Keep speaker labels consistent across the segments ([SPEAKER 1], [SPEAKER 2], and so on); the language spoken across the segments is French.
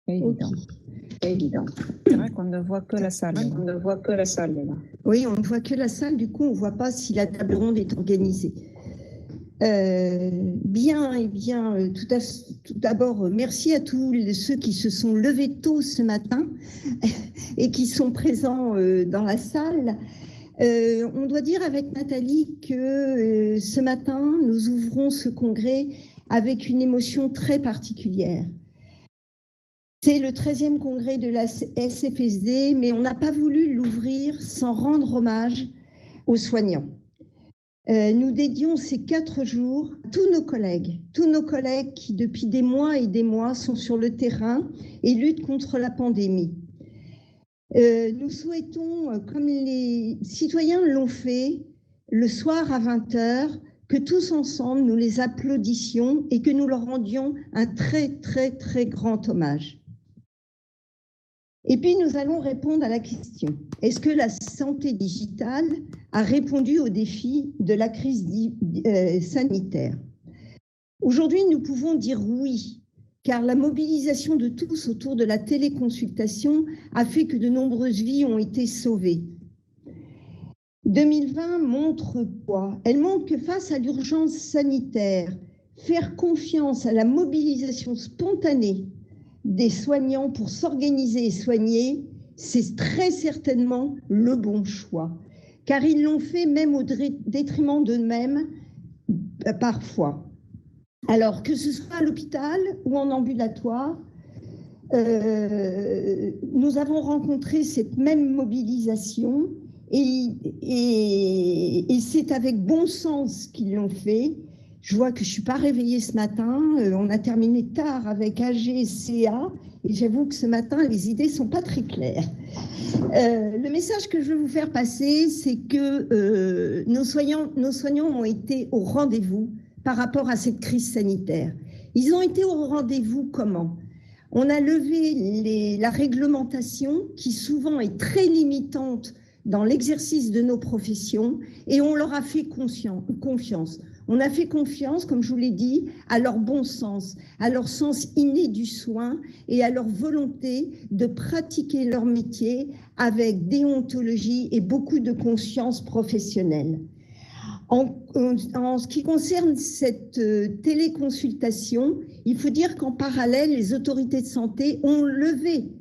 [SPEAKER 1] Évident.
[SPEAKER 2] Évident.
[SPEAKER 1] C'est vrai qu'on ne voit que la salle.
[SPEAKER 2] On ne voit que la salle là.
[SPEAKER 3] Oui, on ne voit que la salle, du coup, on ne voit pas si la table ronde est organisée. Tout d'abord, merci à tous ceux qui se sont levés tôt ce matin et qui sont présents dans la salle. On doit dire avec Nathalie que ce matin, nous ouvrons ce congrès avec une émotion très particulière. C'est le 13e congrès de la SFSD, mais on n'a pas voulu l'ouvrir sans rendre hommage aux soignants. Nous dédions ces 4 jours à tous nos collègues qui depuis des mois et des mois sont sur le terrain et luttent contre la pandémie. Nous souhaitons, comme les citoyens l'ont fait, le soir à 20h, que tous ensemble nous les applaudissions et que nous leur rendions un très très très grand hommage. Et puis nous allons répondre à la question, est-ce que la santé digitale a répondu aux défis de la crise sanitaire? Aujourd'hui, nous pouvons dire oui, car la mobilisation de tous autour de la téléconsultation a fait que de nombreuses vies ont été sauvées. 2020 montre quoi? Elle montre que face à l'urgence sanitaire, faire confiance à la mobilisation spontanée des soignants pour s'organiser et soigner, c'est très certainement le bon choix, car ils l'ont fait même au détriment d'eux-mêmes parfois. Alors, que ce soit à l'hôpital ou en ambulatoire, nous avons rencontré cette même mobilisation et c'est avec bon sens qu'ils l'ont fait. Je vois que je ne suis pas réveillée ce matin. On a terminé tard avec AG et CA. Et j'avoue que ce matin, les idées ne sont pas très claires. Le message que je veux vous faire passer, c'est que nos soignants ont été au rendez-vous par rapport à cette crise sanitaire. Ils ont été au rendez-vous comment? On a levé la réglementation qui souvent est très limitante dans l'exercice de nos professions et on leur a fait confiance. On a fait confiance, comme je vous l'ai dit, à leur bon sens, à leur sens inné du soin et à leur volonté de pratiquer leur métier avec déontologie et beaucoup de conscience professionnelle. En ce qui concerne cette téléconsultation, il faut dire qu'en parallèle, les autorités de santé ont levé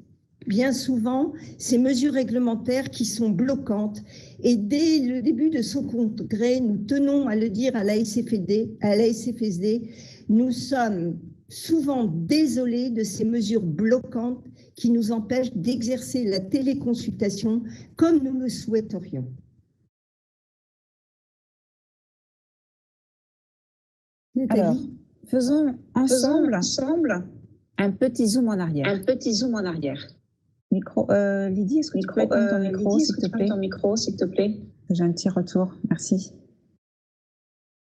[SPEAKER 3] bien souvent ces mesures réglementaires qui sont bloquantes. Et dès le début de ce congrès, nous tenons à le dire à la SFSD, nous sommes souvent désolés de ces mesures bloquantes qui nous empêchent d'exercer la téléconsultation comme nous le souhaiterions.
[SPEAKER 1] Alors, faisons ensemble un petit zoom en arrière. Lydie, est-ce que tu peux éteindre ton micro, s'il te plaît? J'ai un petit retour, merci.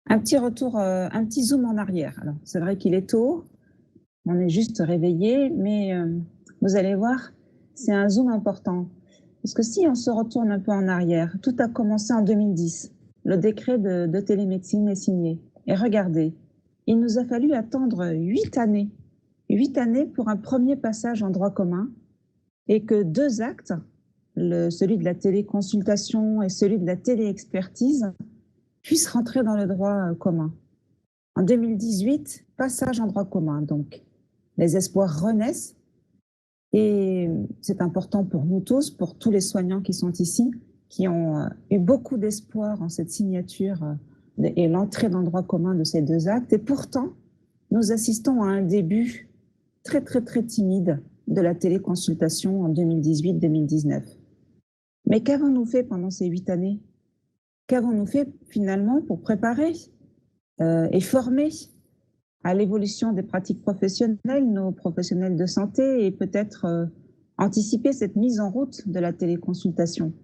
[SPEAKER 1] Un petit zoom en arrière. Alors, c'est vrai qu'il est tôt, on est juste réveillé, mais vous allez voir, c'est un zoom important. Parce que si on se retourne un peu en arrière, tout a commencé en 2010. Le décret de télémédecine est signé. Et regardez, il nous a fallu attendre 8 années. 8 années pour un premier passage en droit commun et que 2 actes, celui de la téléconsultation et celui de la téléexpertise, puissent rentrer dans le droit commun. En 2018, passage en droit commun. Donc, les espoirs renaissent et c'est important pour nous tous, pour tous les soignants qui sont ici, qui ont eu beaucoup d'espoir en cette signature et l'entrée dans le droit commun de ces 2 actes. Et pourtant, nous assistons à un début très, très, très timide de la téléconsultation en 2018-2019. Mais qu'avons-nous fait pendant ces 8 années? Qu'avons-nous fait finalement pour préparer et former à l'évolution des pratiques professionnelles, nos professionnels de santé, et peut-être anticiper cette mise en route de la téléconsultation?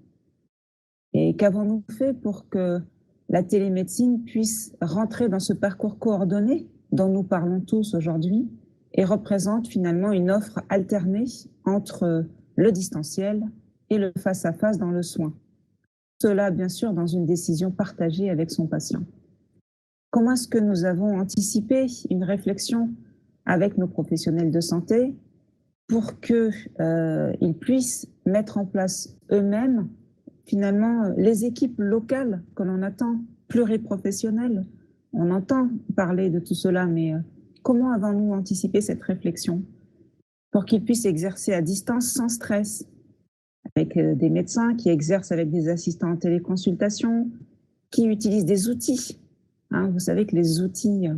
[SPEAKER 1] Et qu'avons-nous fait pour que la télémédecine puisse rentrer dans ce parcours coordonné dont nous parlons tous aujourd'hui et représente finalement une offre alternée entre le distanciel et le face-à-face dans le soin. Cela, bien sûr, dans une décision partagée avec son patient. Comment est-ce que nous avons anticipé une réflexion avec nos professionnels de santé pour qu'ils puissent mettre en place eux-mêmes, finalement, les équipes locales que l'on attend, pluriprofessionnelles. On entend parler de tout cela, mais comment avons-nous anticipé cette réflexion pour qu'ils puissent exercer à distance sans stress, avec des médecins qui exercent avec des assistants en téléconsultation, qui utilisent des outils. Hein, vous savez que les outils,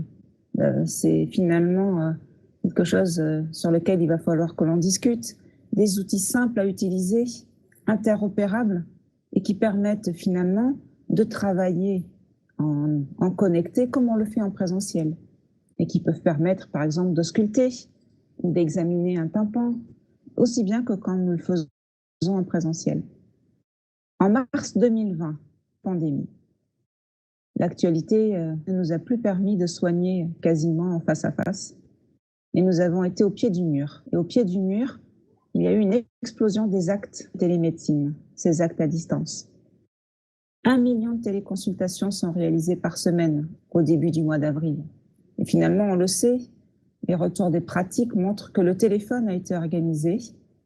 [SPEAKER 1] c'est finalement quelque chose sur lequel il va falloir que l'on discute. Des outils simples à utiliser, interopérables, et qui permettent finalement de travailler en connecté comme on le fait en présentiel, et qui peuvent permettre par exemple d'ausculter ou d'examiner un tympan, aussi bien que quand nous le faisons en présentiel. En mars 2020, pandémie. L'actualité ne nous a plus permis de soigner quasiment en face à face. Et nous avons été au pied du mur. Et au pied du mur, il y a eu une explosion des actes télémédecine, ces actes à distance. 1 million de téléconsultations sont réalisées par semaine au début du mois d'avril. Et finalement, on le sait, les retours des pratiques montrent que le téléphone a été organisé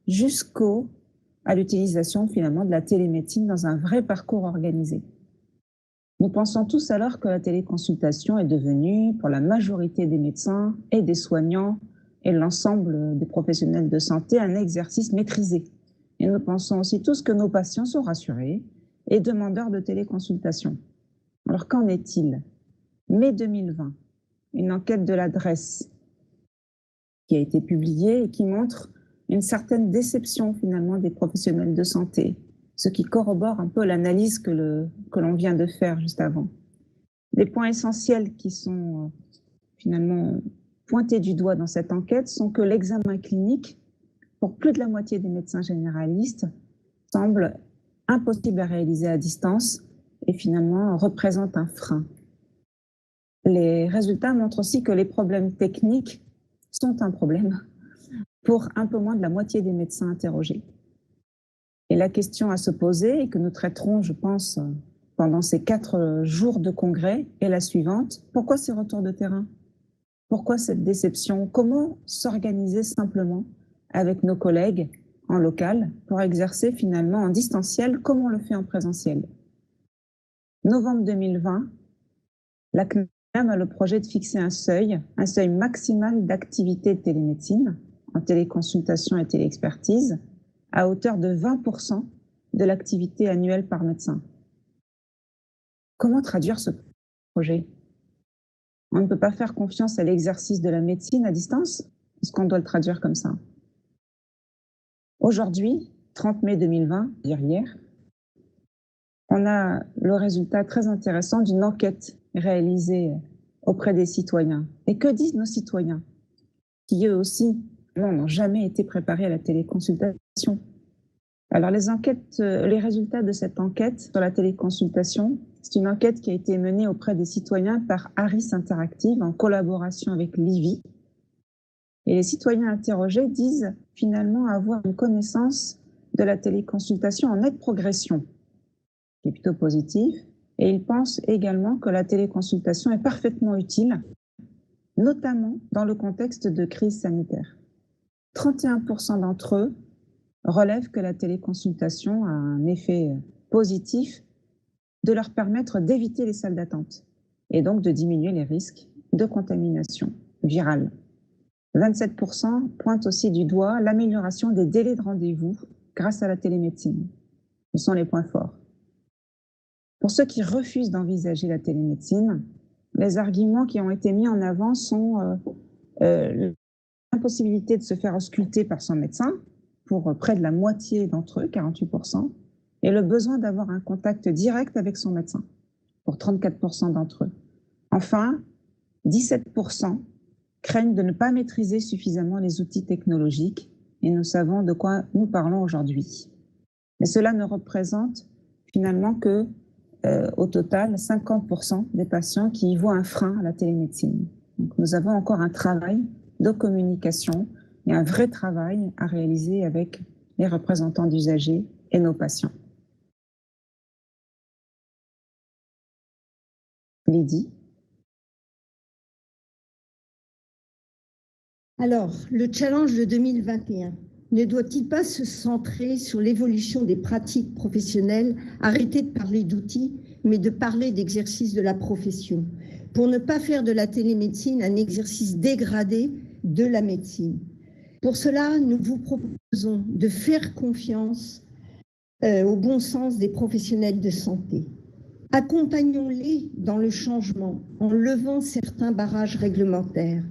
[SPEAKER 1] jusqu'à l'utilisation finalement de la télémédecine dans un vrai parcours organisé. Nous pensons tous alors que la téléconsultation est devenue, pour la majorité des médecins et des soignants et l'ensemble des professionnels de santé, un exercice maîtrisé. Et nous pensons aussi tous que nos patients sont rassurés et demandeurs de téléconsultation. Alors qu'en est-il? Mai 2020, une enquête de l'adresse qui a été publiée et qui montre une certaine déception finalement des professionnels de santé, ce qui corrobore un peu l'analyse que l'on vient de faire juste avant. Les points essentiels qui sont finalement pointés du doigt dans cette enquête sont que l'examen clinique, pour plus de la moitié des médecins généralistes, semble impossible à réaliser à distance et finalement représente un frein. Les résultats montrent aussi que les problèmes techniques sont un problème pour un peu moins de la moitié des médecins interrogés. Et la question à se poser, et que nous traiterons, je pense, pendant ces 4 jours de congrès, est la suivante. Pourquoi ces retours de terrain? Pourquoi cette déception? Comment s'organiser simplement avec nos collègues en local pour exercer finalement en distanciel comme on le fait en présentiel? Novembre 2020, la CNAM a le projet de fixer un seuil maximal d'activité de télémédecine en téléconsultation et téléexpertise à hauteur de 20% de l'activité annuelle par médecin. Comment traduire ce projet? On ne peut pas faire confiance à l'exercice de la médecine à distance? Est-ce qu'on doit le traduire comme ça? Aujourd'hui, 30 mai 2020, hier, on a le résultat très intéressant d'une enquête réalisée auprès des citoyens. Et que disent nos citoyens, qui eux aussi n'ont jamais été préparés à la téléconsultation? Alors les résultats de cette enquête sur la téléconsultation, c'est une enquête qui a été menée auprès des citoyens par Harris Interactive en collaboration avec l'IVI. Et les citoyens interrogés disent finalement avoir une connaissance de la téléconsultation en nette progression, qui est plutôt positif. Et ils pensent également que la téléconsultation est parfaitement utile, notamment dans le contexte de crise sanitaire. 31% d'entre eux relèvent que la téléconsultation a un effet positif de leur permettre d'éviter les salles d'attente et donc de diminuer les risques de contamination virale. 27% pointent aussi du doigt l'amélioration des délais de rendez-vous grâce à la télémédecine. Ce sont les points forts. Pour ceux qui refusent d'envisager la télémédecine, les arguments qui ont été mis en avant sont l'impossibilité de se faire ausculter par son médecin, pour près de la moitié d'entre eux, 48%, et le besoin d'avoir un contact direct avec son médecin, pour 34% d'entre eux. Enfin, 17% craignent de ne pas maîtriser suffisamment les outils technologiques, et nous savons de quoi nous parlons aujourd'hui. Mais cela ne représente finalement que, au total, 50% des patients qui y voient un frein à la télémédecine. Donc, nous avons encore un travail de communication et un vrai travail à réaliser avec les représentants d'usagers et nos patients. Lydie?
[SPEAKER 3] Alors, le challenge de 2021 ne doit-il pas se centrer sur l'évolution des pratiques professionnelles, arrêter de parler d'outils, mais de parler d'exercice de la profession, pour ne pas faire de la télémédecine un exercice dégradé de la médecine? Pour cela, nous vous proposons de faire confiance au bon sens des professionnels de santé. Accompagnons-les dans le changement en levant certains barrages réglementaires.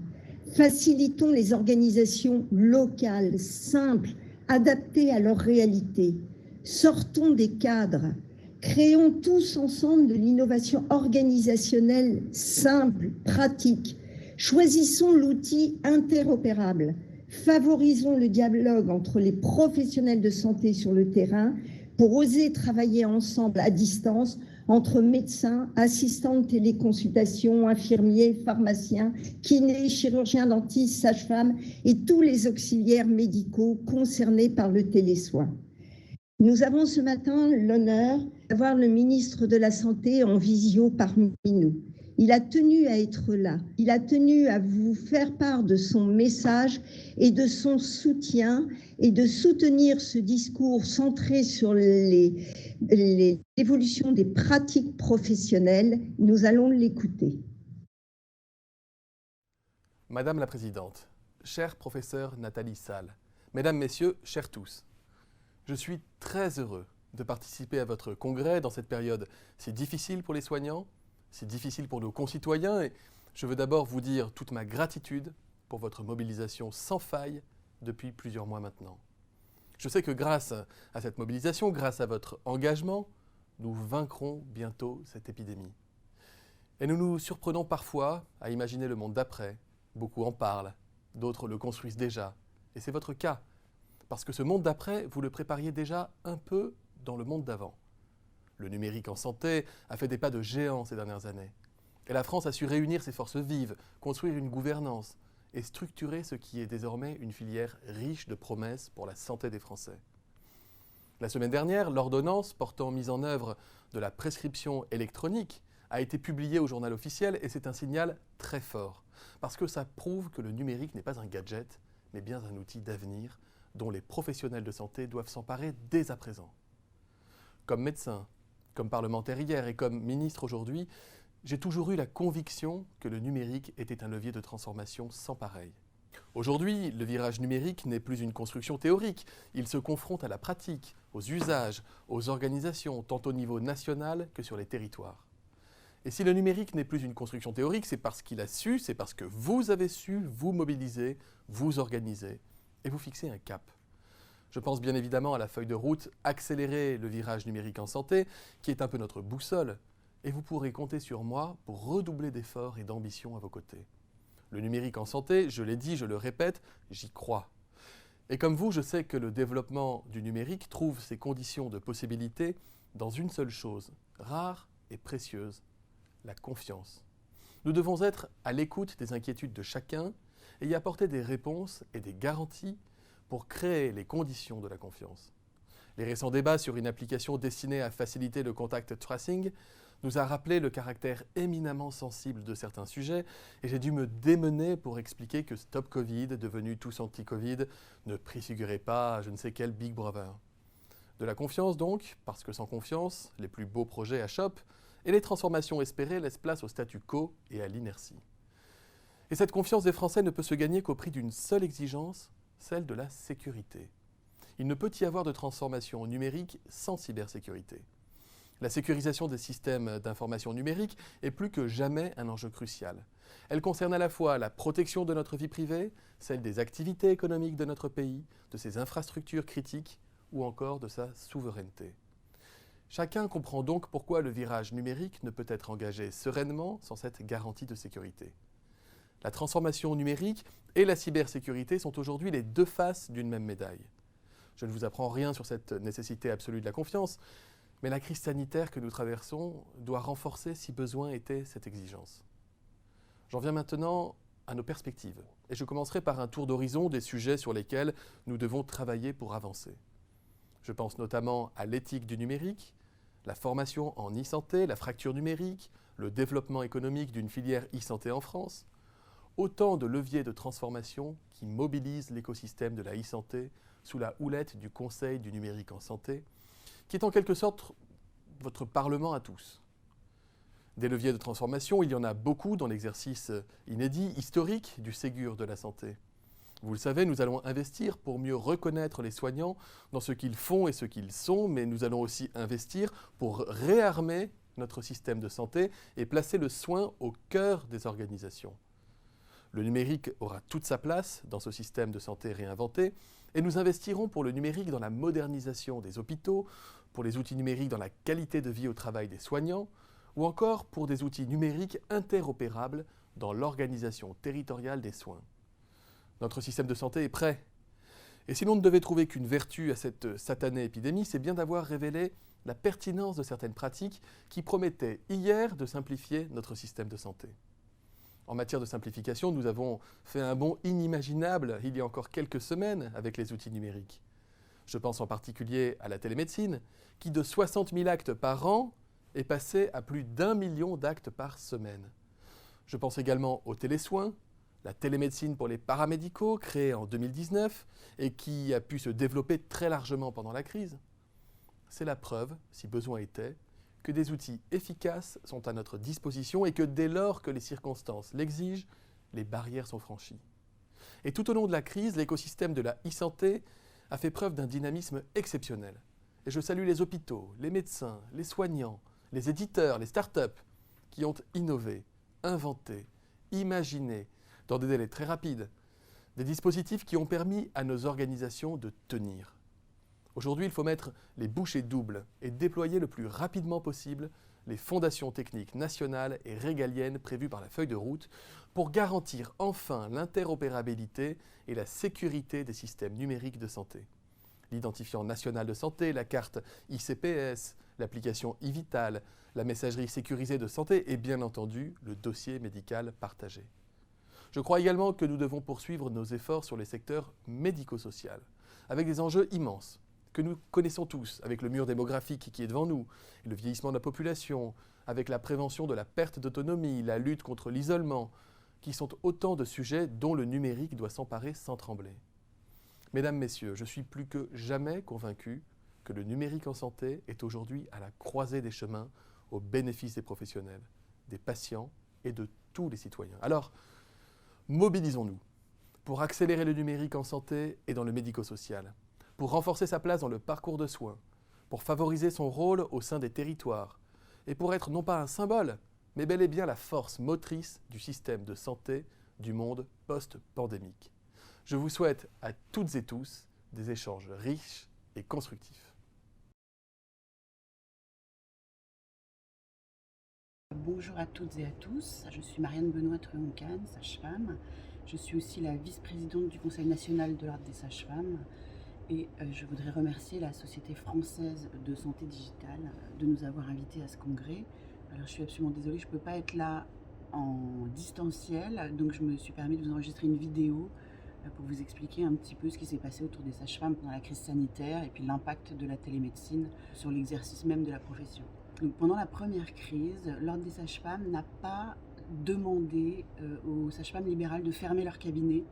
[SPEAKER 3] Facilitons les organisations locales, simples, adaptées à leur réalité. Sortons des cadres. Créons tous ensemble de l'innovation organisationnelle simple, pratique. Choisissons l'outil interopérable. Favorisons le dialogue entre les professionnels de santé sur le terrain pour oser travailler ensemble à distance entre médecins, assistants de téléconsultation, infirmiers, pharmaciens, kinés, chirurgiens, dentistes, sages-femmes et tous les auxiliaires médicaux concernés par le télésoin. Nous avons ce matin l'honneur d'avoir le ministre de la Santé en visio parmi nous. Il a tenu à être là, il a tenu à vous faire part de son message et de son soutien et de soutenir ce discours centré sur l'évolution des pratiques professionnelles. Nous allons l'écouter.
[SPEAKER 4] Madame la Présidente, chère professeure Nathalie Salle, Mesdames, Messieurs, chers tous, je suis très heureux de participer à votre congrès dans cette période si difficile pour les soignants, si difficile pour nos concitoyens, et je veux d'abord vous dire toute ma gratitude pour votre mobilisation sans faille depuis plusieurs mois maintenant. Je sais que grâce à cette mobilisation, grâce à votre engagement, nous vaincrons bientôt cette épidémie. Et nous nous surprenons parfois à imaginer le monde d'après. Beaucoup en parlent, d'autres le construisent déjà. Et c'est votre cas, parce que ce monde d'après, vous le prépariez déjà un peu dans le monde d'avant. Le numérique en santé a fait des pas de géant ces dernières années. Et la France a su réunir ses forces vives, construire une gouvernance et structurer ce qui est désormais une filière riche de promesses pour la santé des Français. La semaine dernière, l'ordonnance portant mise en œuvre de la prescription électronique a été publiée au journal officiel et c'est un signal très fort, parce que ça prouve que le numérique n'est pas un gadget, mais bien un outil d'avenir dont les professionnels de santé doivent s'emparer dès à présent. Comme médecin, comme parlementaire hier et comme ministre aujourd'hui, j'ai toujours eu la conviction que le numérique était un levier de transformation sans pareil. Aujourd'hui, le virage numérique n'est plus une construction théorique. Il se confronte à la pratique, aux usages, aux organisations, tant au niveau national que sur les territoires. Et si le numérique n'est plus une construction théorique, c'est parce qu'il a su, c'est parce que vous avez su vous mobiliser, vous organiser et vous fixer un cap. Je pense bien évidemment à la feuille de route « Accélérer le virage numérique en santé » qui est un peu notre boussole. Et vous pourrez compter sur moi pour redoubler d'efforts et d'ambition à vos côtés. Le numérique en santé, je l'ai dit, je le répète, j'y crois. Et comme vous, je sais que le développement du numérique trouve ses conditions de possibilité dans une seule chose, rare et précieuse, la confiance. Nous devons être à l'écoute des inquiétudes de chacun et y apporter des réponses et des garanties pour créer les conditions de la confiance. Les récents débats sur une application destinée à faciliter le contact tracing nous a rappelé le caractère éminemment sensible de certains sujets et j'ai dû me démener pour expliquer que Stop Covid, devenu tous anti-Covid, ne préfigurait pas je ne sais quel Big Brother. De la confiance donc, parce que sans confiance, les plus beaux projets achoppent et les transformations espérées laissent place au statu quo et à l'inertie. Et cette confiance des Français ne peut se gagner qu'au prix d'une seule exigence, celle de la sécurité. Il ne peut y avoir de transformation numérique sans cybersécurité. La sécurisation des systèmes d'information numérique est plus que jamais un enjeu crucial. Elle concerne à la fois la protection de notre vie privée, celle des activités économiques de notre pays, de ses infrastructures critiques ou encore de sa souveraineté. Chacun comprend donc pourquoi le virage numérique ne peut être engagé sereinement sans cette garantie de sécurité. La transformation numérique et la cybersécurité sont aujourd'hui les deux faces d'une même médaille. Je ne vous apprends rien sur cette nécessité absolue de la confiance, mais la crise sanitaire que nous traversons doit renforcer, si besoin était, cette exigence. J'en viens maintenant à nos perspectives, et je commencerai par un tour d'horizon des sujets sur lesquels nous devons travailler pour avancer. Je pense notamment à l'éthique du numérique, la formation en e-santé, la fracture numérique, le développement économique d'une filière e-santé en France, autant de leviers de transformation qui mobilisent l'écosystème de la e-santé sous la houlette du Conseil du numérique en santé, qui est en quelque sorte votre parlement à tous. Des leviers de transformation, il y en a beaucoup dans l'exercice inédit, historique du Ségur de la santé. Vous le savez, nous allons investir pour mieux reconnaître les soignants dans ce qu'ils font et ce qu'ils sont, mais nous allons aussi investir pour réarmer notre système de santé et placer le soin au cœur des organisations. Le numérique aura toute sa place dans ce système de santé réinventé et nous investirons pour le numérique dans la modernisation des hôpitaux, pour les outils numériques dans la qualité de vie au travail des soignants ou encore pour des outils numériques interopérables dans l'organisation territoriale des soins. Notre système de santé est prêt. Et si l'on ne devait trouver qu'une vertu à cette satanée épidémie, c'est bien d'avoir révélé la pertinence de certaines pratiques qui promettaient hier de simplifier notre système de santé. En matière de simplification, nous avons fait un bond inimaginable il y a encore quelques semaines avec les outils numériques. Je pense en particulier à la télémédecine, qui de 60 000 actes par an est passée à plus d'1 million d'actes par semaine. Je pense également aux télésoins, la télémédecine pour les paramédicaux, créée en 2019 et qui a pu se développer très largement pendant la crise. C'est la preuve, si besoin était, que des outils efficaces sont à notre disposition et que dès lors que les circonstances l'exigent, les barrières sont franchies. Et tout au long de la crise, l'écosystème de la e-santé a fait preuve d'un dynamisme exceptionnel. Et je salue les hôpitaux, les médecins, les soignants, les éditeurs, les start-up qui ont innové, inventé, imaginé, dans des délais très rapides, des dispositifs qui ont permis à nos organisations de tenir. Aujourd'hui, il faut mettre les bouchées doubles et déployer le plus rapidement possible les fondations techniques nationales et régaliennes prévues par la feuille de route pour garantir enfin l'interopérabilité et la sécurité des systèmes numériques de santé. L'identifiant national de santé, la carte ICPS, l'application e-Vital, la messagerie sécurisée de santé et bien entendu le dossier médical partagé. Je crois également que nous devons poursuivre nos efforts sur les secteurs médico-social, avec des enjeux immenses que nous connaissons tous, avec le mur démographique qui est devant nous, le vieillissement de la population, avec la prévention de la perte d'autonomie, la lutte contre l'isolement, qui sont autant de sujets dont le numérique doit s'emparer sans trembler. Mesdames, Messieurs, je suis plus que jamais convaincu que le numérique en santé est aujourd'hui à la croisée des chemins au bénéfice des professionnels, des patients et de tous les citoyens. Alors, mobilisons-nous pour accélérer le numérique en santé et dans le médico-social, pour renforcer sa place dans le parcours de soins, pour favoriser son rôle au sein des territoires et pour être non pas un symbole, mais bel et bien la force motrice du système de santé du monde post-pandémique. Je vous souhaite à toutes et tous des échanges riches et constructifs.
[SPEAKER 5] Bonjour à toutes et à tous, je suis Marianne Benoît-Truoncan, sage-femme. Je suis aussi la vice-présidente du Conseil national de l'Ordre des sages-femmes et je voudrais remercier la Société française de santé digitale de nous avoir invités à ce congrès. Alors je suis absolument désolée, je ne peux pas être là en distanciel, donc je me suis permis de vous enregistrer une vidéo pour vous expliquer un petit peu ce qui s'est passé autour des sages-femmes pendant la crise sanitaire et puis l'impact de la télémédecine sur l'exercice même de la profession. Donc, pendant la première crise, l'Ordre des sages-femmes n'a pas demandé aux sages-femmes libérales de fermer leur cabinet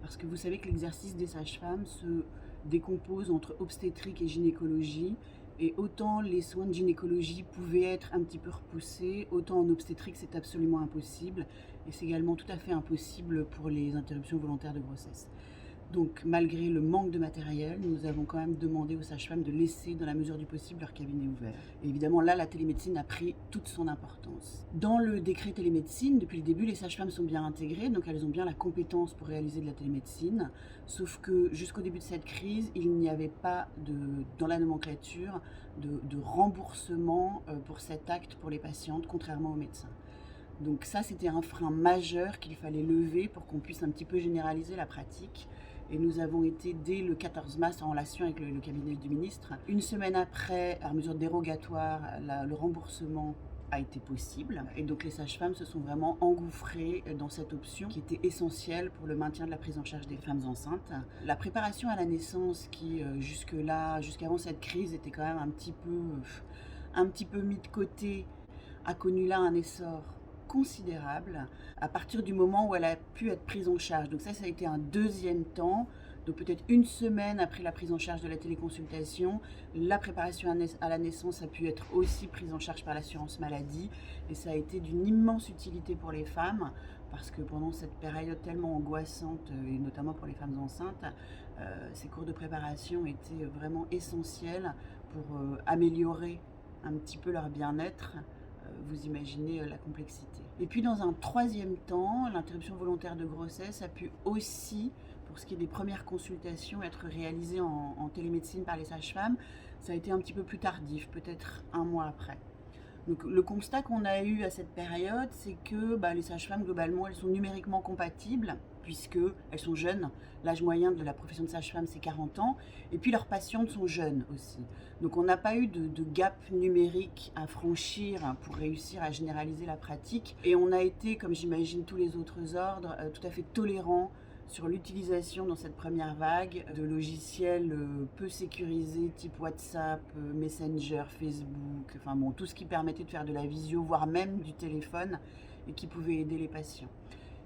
[SPEAKER 5] parce que vous savez que l'exercice des sages-femmes se décompose entre obstétrique et gynécologie et autant les soins de gynécologie pouvaient être un petit peu repoussés, autant en obstétrique c'est absolument impossible et c'est également tout à fait impossible pour les interruptions volontaires de grossesse. Donc malgré le manque de matériel, nous avons quand même demandé aux sages-femmes de laisser dans la mesure du possible leur cabinet ouvert. Et évidemment là, la télémédecine a pris toute son importance. Dans le décret télémédecine, depuis le début, les sages-femmes sont bien intégrées, donc elles ont bien la compétence pour réaliser de la télémédecine, sauf que jusqu'au début de cette crise, il n'y avait pas dans la nomenclature de remboursement pour cet acte pour les patientes, contrairement aux médecins. Donc ça, c'était un frein majeur qu'il fallait lever pour qu'on puisse un petit peu généraliser la pratique. Et nous avons été dès le 14 mars en relation avec le cabinet du ministre. Une semaine après, à mesure dérogatoire, le remboursement a été possible. Et donc les sages-femmes se sont vraiment engouffrées dans cette option qui était essentielle pour le maintien de la prise en charge des femmes enceintes. La préparation à la naissance qui jusqu'avant cette crise était quand même un petit peu mis de côté, a connu là un essor considérable à partir du moment où elle a pu être prise en charge. Donc ça a été un deuxième temps. Donc peut-être une semaine après la prise en charge de la téléconsultation, la préparation à la naissance a pu être aussi prise en charge par l'assurance maladie. Et ça a été d'une immense utilité pour les femmes, parce que pendant cette période tellement angoissante, et notamment pour les femmes enceintes, ces cours de préparation étaient vraiment essentiels pour améliorer un petit peu leur bien-être. Vous imaginez la complexité. Et puis dans un troisième temps, l'interruption volontaire de grossesse a pu aussi, pour ce qui est des premières consultations, être réalisée en télémédecine par les sages-femmes. Ça a été un petit peu plus tardif, peut-être un mois après. Donc le constat qu'on a eu à cette période, c'est que les sages-femmes, globalement, elles sont numériquement compatibles, puisqu'elles sont jeunes. L'âge moyen de la profession de sage-femme, c'est 40 ans. Et puis leurs patientes sont jeunes aussi. Donc on n'a pas eu de gap numérique à franchir pour réussir à généraliser la pratique. Et on a été, comme j'imagine tous les autres ordres, tout à fait tolérants sur l'utilisation dans cette première vague de logiciels peu sécurisés type WhatsApp, Messenger, Facebook, enfin bon, tout ce qui permettait de faire de la visio, voire même du téléphone, et qui pouvait aider les patients.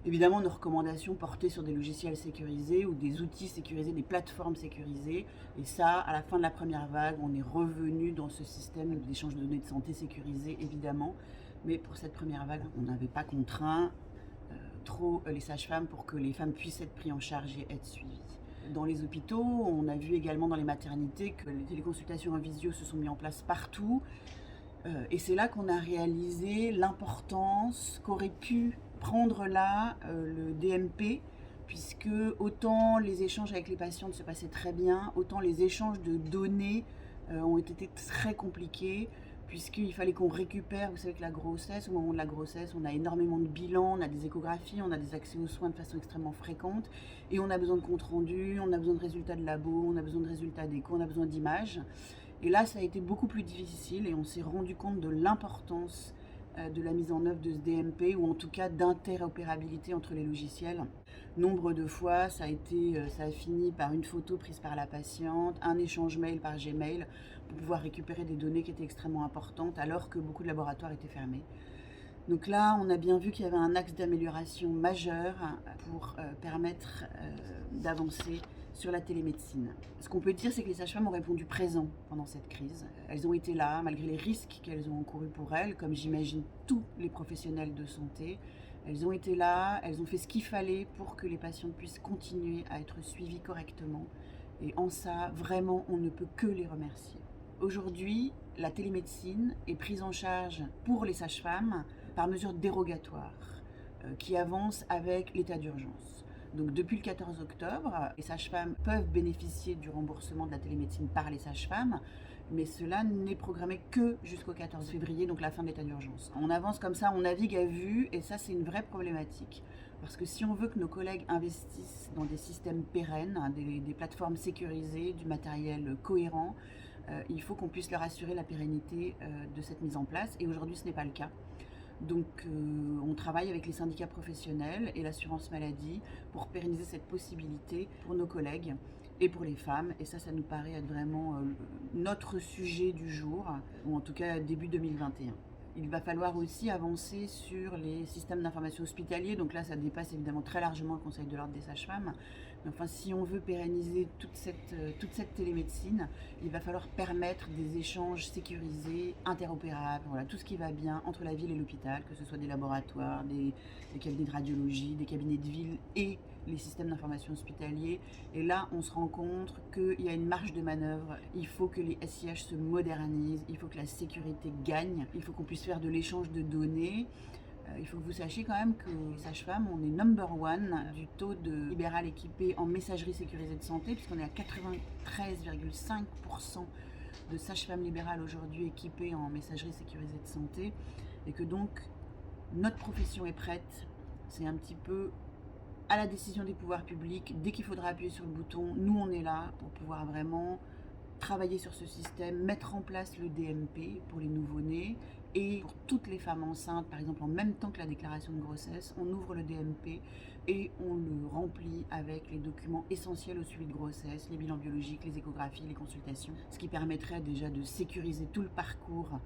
[SPEAKER 5] Évidemment, nos recommandations portaient sur des logiciels sécurisés ou des outils sécurisés, des plateformes sécurisées. Et ça, à la fin de la première vague, on est revenu dans ce système d'échange de données de santé sécurisé, évidemment. Mais pour cette première vague, on n'avait pas contraint trop les sages-femmes pour que les femmes puissent être prises en charge et être suivies. Dans les hôpitaux, on a vu également dans les maternités que les téléconsultations en visio se sont mises en place partout. Et c'est là qu'on a réalisé l'importance qu'aurait pu prendre là le DMP, puisque autant les échanges avec les patientes se passaient très bien, autant les échanges de données ont été très compliqués, puisqu'il fallait qu'on récupère, vous savez que la grossesse, au moment de la grossesse, on a énormément de bilans, on a des échographies, on a des accès aux soins de façon extrêmement fréquente, et on a besoin de comptes rendus, on a besoin de résultats de labo, on a besoin de résultats d'écho, on a besoin d'images. Et là, ça a été beaucoup plus difficile, et on s'est rendu compte de l'importance de la mise en œuvre de ce DMP, ou en tout cas d'interopérabilité entre les logiciels. Nombre de fois, ça a fini par une photo prise par la patiente, un échange mail par Gmail, pour pouvoir récupérer des données qui étaient extrêmement importantes, alors que beaucoup de laboratoires étaient fermés. Donc là, on a bien vu qu'il y avait un axe d'amélioration majeur pour permettre d'avancer sur la télémédecine. Ce qu'on peut dire, c'est que les sages-femmes ont répondu présent pendant cette crise. Elles ont été là, malgré les risques qu'elles ont encourus pour elles, comme j'imagine tous les professionnels de santé. Elles ont été là, elles ont fait ce qu'il fallait pour que les patientes puissent continuer à être suivies correctement. Et en ça, vraiment, on ne peut que les remercier. Aujourd'hui, la télémédecine est prise en charge pour les sages-femmes par mesure dérogatoire qui avance avec l'état d'urgence. Donc depuis le 14 octobre, les sages-femmes peuvent bénéficier du remboursement de la télémédecine par les sages-femmes, mais cela n'est programmé que jusqu'au 14 février, donc la fin de l'état d'urgence. On avance comme ça, on navigue à vue, et ça c'est une vraie problématique. Parce que si on veut que nos collègues investissent dans des systèmes pérennes, des plateformes sécurisées, du matériel cohérent, il faut qu'on puisse leur assurer la pérennité de cette mise en place, et aujourd'hui ce n'est pas le cas. Donc on travaille avec les syndicats professionnels et l'assurance maladie pour pérenniser cette possibilité pour nos collègues et pour les femmes. Et ça nous paraît être vraiment notre sujet du jour, ou en tout cas début 2021. Il va falloir aussi avancer sur les systèmes d'information hospitaliers. Donc là, ça dépasse évidemment très largement le Conseil de l'ordre des sages-femmes. Mais enfin, si on veut pérenniser toute cette télémédecine, il va falloir permettre des échanges sécurisés, interopérables, voilà, tout ce qui va bien entre la ville et l'hôpital, que ce soit des laboratoires, des cabinets de radiologie, des cabinets de ville et les systèmes d'information hospitaliers. Et là, on se rend compte qu'il y a une marge de manœuvre. Il faut que les SIH se modernisent, il faut que la sécurité gagne, il faut qu'on puisse faire de l'échange de données. Il faut que vous sachiez quand même que les sages-femmes, on est number one du taux de libéral équipé en messagerie sécurisée de santé, puisqu'on est à 93,5% de sages-femmes libérales aujourd'hui équipées en messagerie sécurisée de santé, et que donc notre profession est prête. C'est un petit peu à la décision des pouvoirs publics. Dès qu'il faudra appuyer sur le bouton, nous on est là pour pouvoir vraiment travailler sur ce système, mettre en place le DMP pour les nouveau-nés, et pour toutes les femmes enceintes, par exemple en même temps que la déclaration de grossesse, on ouvre le DMP et on le remplit avec les documents essentiels au suivi de grossesse, les bilans biologiques, les échographies, les consultations, ce qui permettrait déjà de sécuriser tout le parcours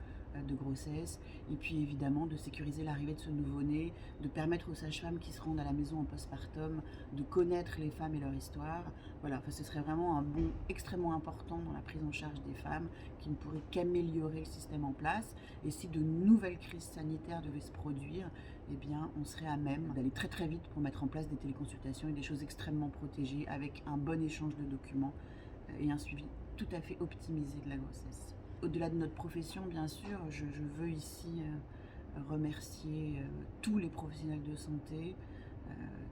[SPEAKER 5] de grossesse, et puis évidemment de sécuriser l'arrivée de ce nouveau-né, de permettre aux sages-femmes qui se rendent à la maison en postpartum de connaître les femmes et leur histoire. Voilà, enfin, ce serait vraiment un bond extrêmement important dans la prise en charge des femmes qui ne pourrait qu'améliorer le système en place. Et si de nouvelles crises sanitaires devaient se produire, eh bien, on serait à même d'aller très très vite pour mettre en place des téléconsultations et des choses extrêmement protégées avec un bon échange de documents et un suivi tout à fait optimisé de la grossesse. Au-delà de notre profession, bien sûr, je veux ici remercier tous les professionnels de santé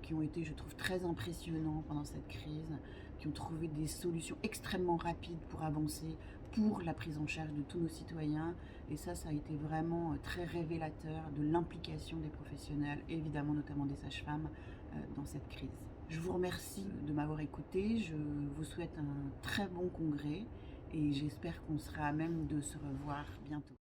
[SPEAKER 5] qui ont été, je trouve, très impressionnants pendant cette crise, qui ont trouvé des solutions extrêmement rapides pour avancer, pour la prise en charge de tous nos citoyens. Et ça a été vraiment très révélateur de l'implication des professionnels, et évidemment notamment des sages-femmes, dans cette crise. Je vous remercie de m'avoir écouté, je vous souhaite un très bon congrès et j'espère qu'on sera à même de se revoir bientôt.